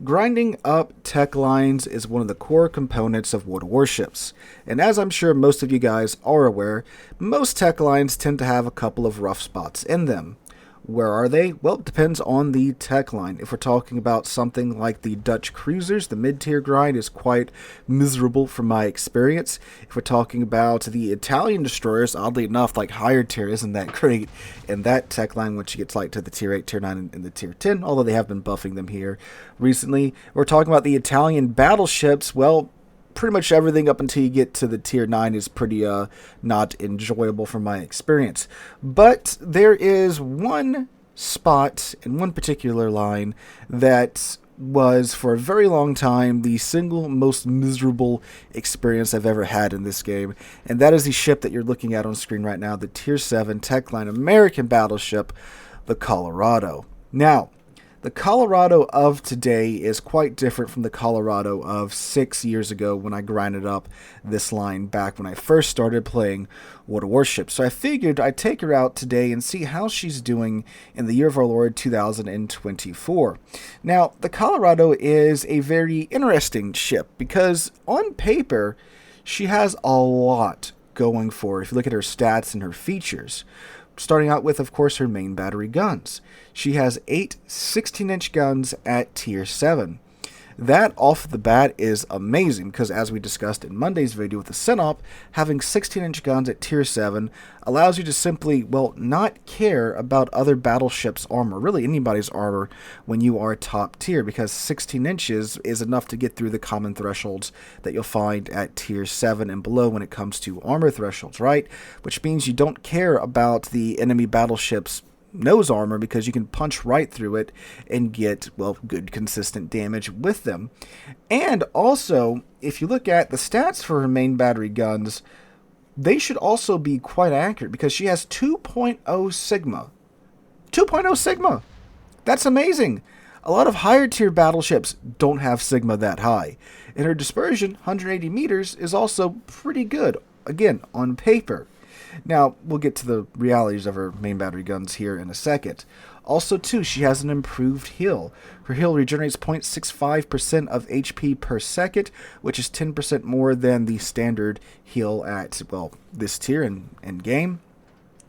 Grinding up tech lines is one of the core components of Warships, and as I'm sure most of you guys are aware, most tech lines tend to have a couple of rough spots in them. Where are they? Well, it depends on the tech line. If we're talking about something like the Dutch cruisers, the mid-tier grind is quite miserable from my experience. If we're talking about the Italian destroyers, oddly enough, like higher tier isn't that great in that tech line once you get like to the tier 8, tier 9, and the tier 10, although they have been buffing them here recently. We're talking about the Italian battleships. Well, pretty much everything up until you get to the tier 9 is pretty not enjoyable from my experience. But there is one spot in one particular line that was for a very long time the single most miserable experience I've ever had in this game, and that is the ship that you're looking at on screen right now, the tier 7 tech line American battleship, the Colorado. Now, the Colorado of today is quite different from the Colorado of 6 years ago when I grinded up this line back when I first started playing Warships. So I figured I'd take her out today and see how she's doing in the year of our Lord 2024. Now, the Colorado is a very interesting ship because on paper, she has a lot going for her if you look at her stats and her features. Starting out with, of course, her main battery guns. She has 8 16-inch guns at tier 7. That off the bat is amazing because, as we discussed in Monday's video with the Synop, having 16-inch guns at tier 7 allows you to simply, well, not care about other battleships' armor, really anybody's armor, when you are top tier, because 16 inches is enough to get through the common thresholds that you'll find at tier 7 and below when it comes to armor thresholds, right? Which means you don't care about the enemy battleship's nose armor because you can punch right through it and get, well, good consistent damage with them. And also, if you look at the stats for her main battery guns, they should also be quite accurate because she has 2.0 Sigma. 2.0 Sigma! That's amazing! A lot of higher tier battleships don't have Sigma that high. And her dispersion, 180 meters, is also pretty good, again, on paper. Now, we'll get to the realities of her main battery guns here in a second. Also, too, she has an improved heal. Her heal regenerates 0.65% of HP per second, which is 10% more than the standard heal at, well, this tier in game.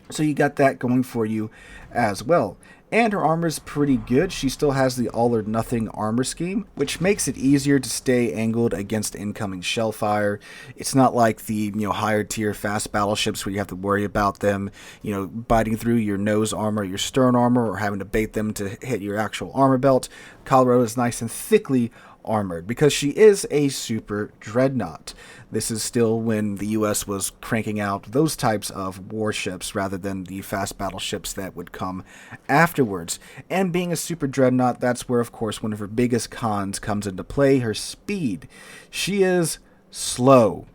So you got that going for you as well. And her armor is pretty good. She still has the all or nothing armor scheme, which makes it easier to stay angled against incoming shell fire. It's not like the higher tier fast battleships where you have to worry about them biting through your nose armor, your stern armor, or having to bait them to hit your actual armor belt. Colorado is nice and thickly armored because she is a super dreadnought. This is still when the US was cranking out those types of warships rather than the fast battleships that would come afterwards. And being a super dreadnought, that's where, of course, one of her biggest cons comes into play, her speed. She is slow,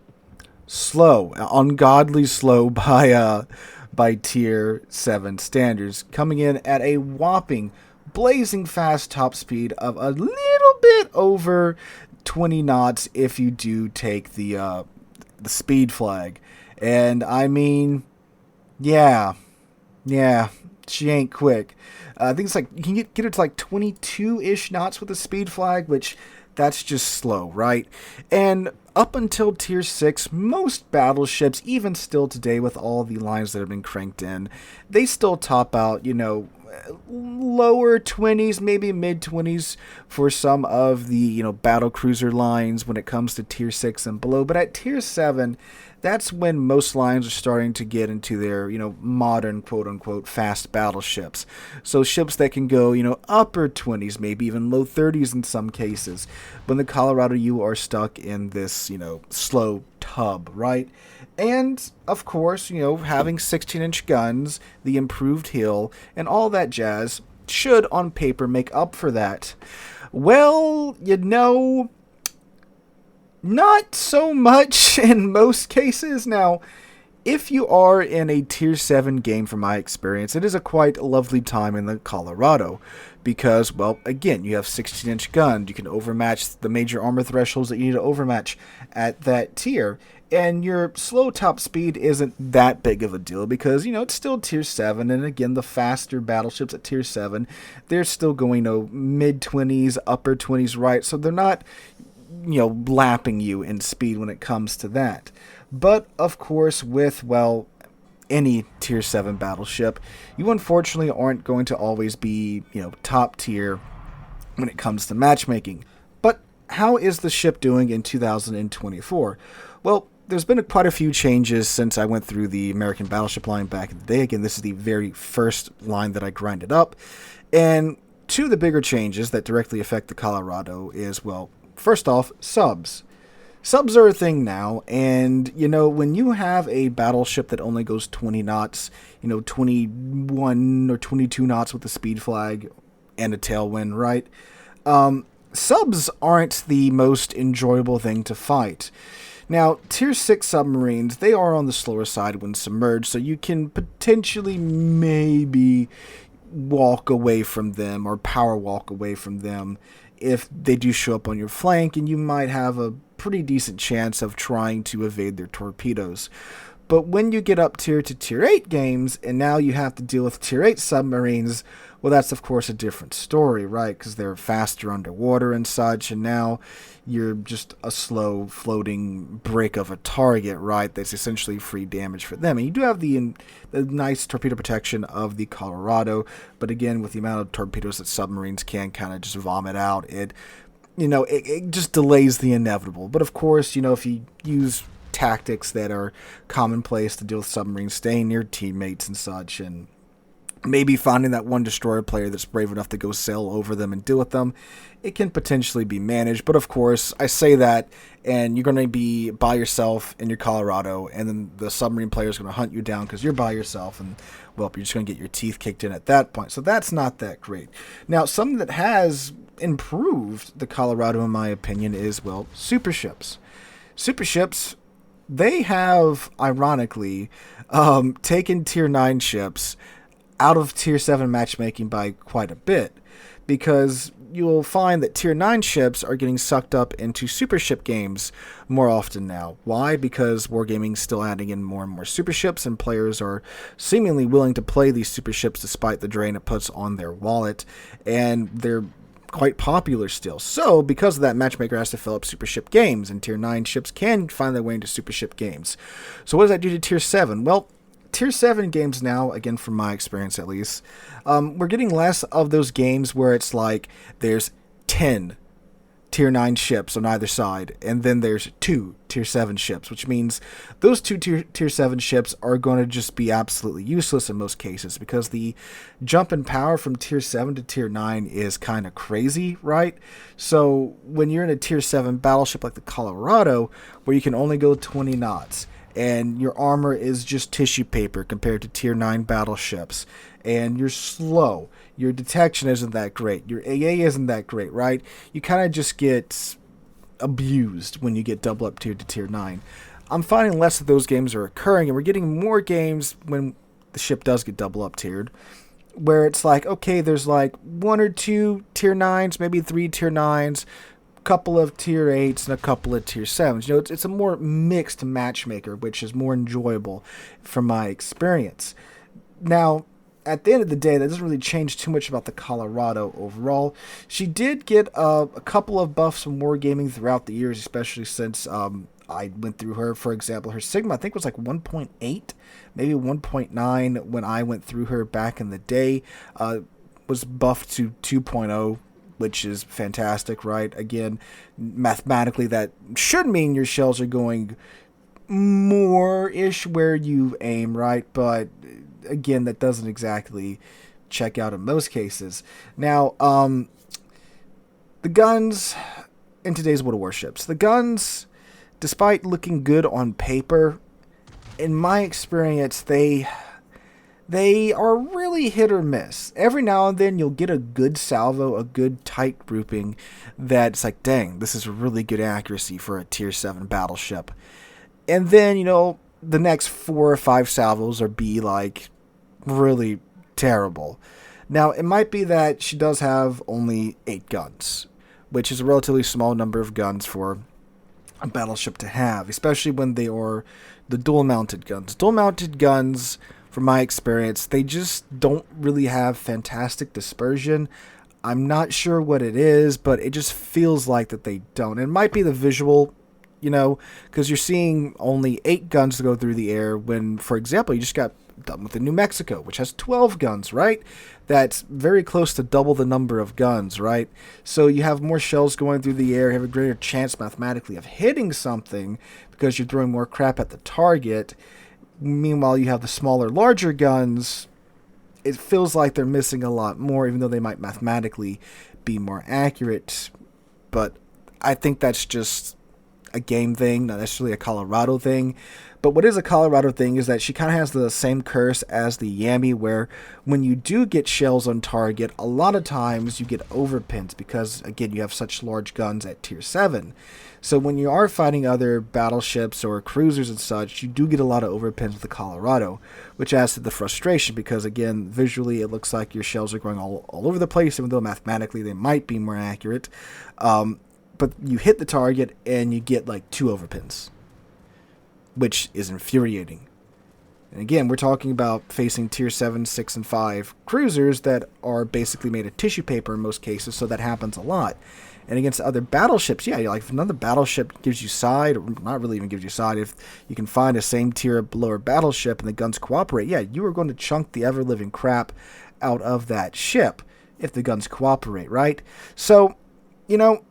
ungodly slow by tier 7 standards, coming in at a whopping blazing fast top speed of a little bit over 20 knots if you do take the speed flag. And I mean, yeah, she ain't quick. I think it's like you can get it to like 22-ish knots with the speed flag, which that's just slow, right? And up until tier 6, most battleships, even still today with all the lines that have been cranked in, they still top out, lower 20s, maybe mid 20s for some of the battle cruiser lines when it comes to tier 6 and below. But at tier 7, that's when most lines are starting to get into their modern quote unquote fast battleships. So ships that can go upper 20s, maybe even low 30s in some cases. But in the Colorado, you are stuck in this slow tub, right? And, of course, having 16-inch guns, the improved heal, and all that jazz should, on paper, make up for that. Well, not so much in most cases. Now, if you are in a tier 7 game, from my experience, it is a quite lovely time in the Colorado. Because, well, again, you have 16-inch guns. You can overmatch the major armor thresholds that you need to overmatch at that tier. And your slow top speed isn't that big of a deal because, it's still tier 7. And again, the faster battleships at tier 7, they're still going, mid 20s, upper 20s, right? So they're not, lapping you in speed when it comes to that. But of course, with, any tier 7 battleship, you unfortunately aren't going to always be, top tier when it comes to matchmaking. But how is the ship doing in 2024? Well, there's been quite a few changes since I went through the American Battleship line back in the day. Again, this is the very first line that I grinded up. And two of the bigger changes that directly affect the Colorado is, first off, subs. Subs are a thing now, and, when you have a battleship that only goes 20 knots, 21 or 22 knots with a speed flag and a tailwind, right? Subs aren't the most enjoyable thing to fight. Now, tier 6 submarines, they are on the slower side when submerged, so you can potentially maybe walk away from them or power walk away from them if they do show up on your flank, and you might have a pretty decent chance of trying to evade their torpedoes. But when you get up tier to tier 8 games, and now you have to deal with tier 8 submarines, well, that's of course a different story, right? Because they're faster underwater and such, and now you're just a slow floating brick of a target, right? That's essentially free damage for them. And you do have the nice torpedo protection of the Colorado, but again, with the amount of torpedoes that submarines can kind of just vomit out, it just delays the inevitable. But of course, if you use tactics that are commonplace to deal with submarines, staying near teammates and such, and maybe finding that one destroyer player that's brave enough to go sail over them and deal with them, it can potentially be managed. But of course, I say that, and you're going to be by yourself in your Colorado, and then the submarine player is going to hunt you down because you're by yourself, and, you're just going to get your teeth kicked in at that point. So that's not that great. Now, something that has improved the Colorado, in my opinion, is, super ships. Super ships, they have, ironically, taken tier 9 ships out of tier 7 matchmaking by quite a bit, because you'll find that tier 9 ships are getting sucked up into super ship games more often now. Why? Because Wargaming's still adding in more and more super ships, and players are seemingly willing to play these super ships despite the drain it puts on their wallet, and they're quite popular still. So, because of that, Matchmaker has to fill up super ship games, and tier 9 ships can find their way into super ship games. So what does that do to tier 7? Well, tier 7 games now, again from my experience at least, we're getting less of those games where it's like there's 10 tier 9 ships on either side, and then there's 2 tier 7 ships, which means those 2 tier 7 ships are going to just be absolutely useless in most cases, because the jump in power from tier 7 to tier 9 is kind of crazy, right? So when you're in a tier 7 battleship like the Colorado, where you can only go 20 knots, and your armor is just tissue paper compared to tier 9 battleships, and you're slow, your detection isn't that great, your AA isn't that great, right? You kind of just get abused when you get double up tier to tier 9. I'm finding less of those games are occurring, and we're getting more games when the ship does get double up tiered, where it's like, okay, there's like 1 or 2 tier 9s, maybe 3 tier 9s, couple of tier 8s, and a couple of tier 7s. It's a more mixed matchmaker, which is more enjoyable from my experience. Now, at the end of the day, that doesn't really change too much about the Colorado overall. She did get a couple of buffs from Wargaming throughout the years, especially since I went through her. For example, her Sigma, I think, was like 1.8, maybe 1.9 when I went through her back in the day. Was buffed to 2.0, which is fantastic, right? Again, mathematically, that should mean your shells are going more-ish where you aim, right? But again, that doesn't exactly check out in most cases. Now, the guns in today's World of Warships, the guns, despite looking good on paper, in my experience, they are really hit or miss. Every now and then you'll get a good salvo, a good tight grouping that's like, dang, this is really good accuracy for a tier 7 battleship. And then, the next 4 or 5 salvos are be like really terrible. Now, it might be that she does have only 8 guns, which is a relatively small number of guns for a battleship to have, especially when they are the dual-mounted guns. Dual-mounted guns, from my experience, they just don't really have fantastic dispersion. I'm not sure what it is, but it just feels like that they don't. It might be the visual, because you're seeing only 8 guns to go through the air when, for example, you just got done with the New Mexico, which has 12 guns, right? That's very close to double the number of guns, right? So you have more shells going through the air, you have a greater chance mathematically of hitting something because you're throwing more crap at the target. Meanwhile, you have the smaller, larger guns. It feels like they're missing a lot more, even though they might mathematically be more accurate. But I think that's just a game thing, not necessarily a Colorado thing. But what is a Colorado thing is that she kind of has the same curse as the Yami, where when you do get shells on target, a lot of times you get overpins because, again, you have such large guns at tier 7. So when you are fighting other battleships or cruisers and such, you do get a lot of overpins with the Colorado, which adds to the frustration because, again, visually it looks like your shells are going all over the place, even though mathematically they might be more accurate. But you hit the target and you get like 2 overpins, which is infuriating. And again, we're talking about facing tier 7, 6, and 5 cruisers that are basically made of tissue paper in most cases, so that happens a lot. And against other battleships, yeah, like if another battleship gives you side, or not really even gives you side, if you can find a same tier lower battleship and the guns cooperate, yeah, you are going to chunk the ever-living crap out of that ship if the guns cooperate, right? So,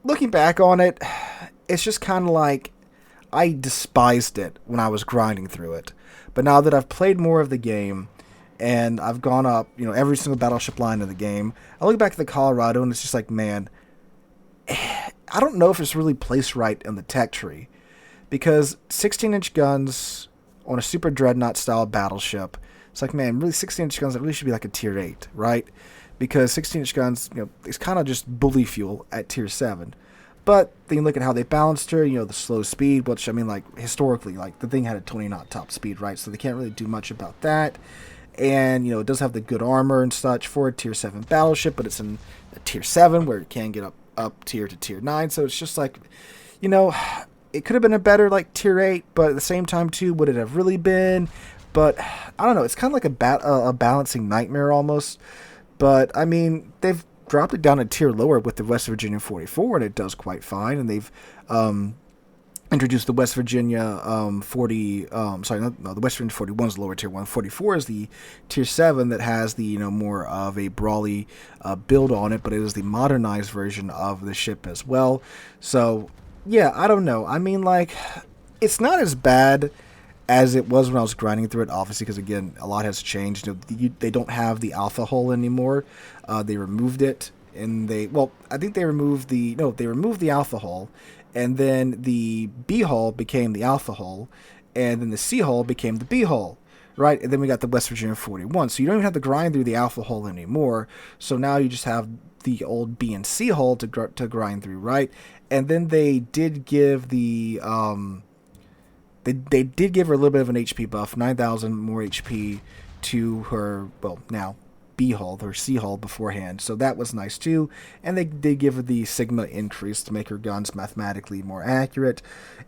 looking back on it, it's just kind of like I despised it when I was grinding through it. But now that I've played more of the game and I've gone up, every single battleship line of the game, I look back at the Colorado and it's just like, man, I don't know if it's really placed right in the tech tree. Because 16-inch guns on a super dreadnought style battleship, it's like, man, really 16-inch guns, that really should be like a tier 8, right? Because 16-inch guns, it's kind of just bully fuel at tier 7. But then you look at how they balanced her, the slow speed, which, historically, the thing had a 20-knot top speed, right? So they can't really do much about that. And, it does have the good armor and such for a tier 7 battleship, but it's in a tier 7 where it can get up tier to tier 9. So it's just like, it could have been a better, tier 8, but at the same time, too, would it have really been? But, I don't know, it's kind of like a balancing nightmare almost. But, they've dropped it down a tier lower with the West Virginia 44, and it does quite fine. And they've introduced the West Virginia 40, the West Virginia 41 is the lower tier 1. 44 is the tier 7 that has the, more of a brawly build on it, but it is the modernized version of the ship as well. So, yeah, I don't know. It's not as bad as it was when I was grinding through it, obviously, because, again, a lot has changed. They don't have the alpha hull anymore. They removed it, and I think they removed the alpha hull, and then the B hull became the alpha hull, and then the C hull became the B hull, right? And then we got the West Virginia 41, so you don't even have to grind through the alpha hull anymore, so now you just have the old B and C hull to grind through, right? And then they did give the... They did give her a little bit of an HP buff, 9,000 more HP to her, now B hull, her C hull beforehand, so that was nice too. And they did give her the Sigma increase to make her guns mathematically more accurate.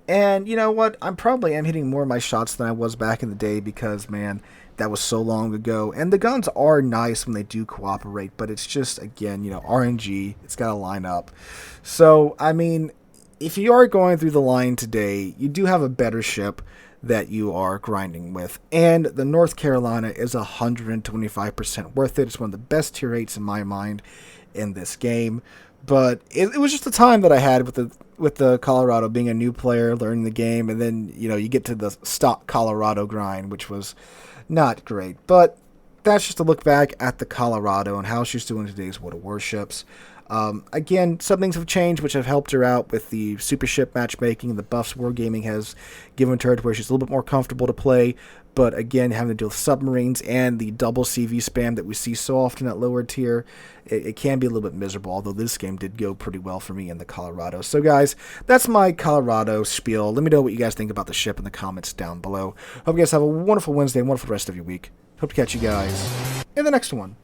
And you know what? I probably am hitting more of my shots than I was back in the day because, man, that was so long ago. And the guns are nice when they do cooperate, but it's just, again, RNG, it's got to line up. So, if you are going through the line today, you do have a better ship that you are grinding with. And the North Carolina is 125% worth it. It's one of the best tier 8s in my mind in this game. But it was just the time that I had with the Colorado, being a new player, learning the game, and then, you get to the stock Colorado grind, which was not great. But that's just a look back at the Colorado and how she's doing in today's World of Warships. Again, some things have changed which have helped her out with the super ship matchmaking. The buffs Wargaming has given to her to where she's a little bit more comfortable to play. But again, having to deal with submarines and the double CV spam that we see so often at lower tier, it can be a little bit miserable, although this game did go pretty well for me in the Colorado. So guys, that's my Colorado spiel. Let me know what you guys think about the ship in the comments down below. Hope you guys have a wonderful Wednesday and wonderful rest of your week. Hope to catch you guys in the next one.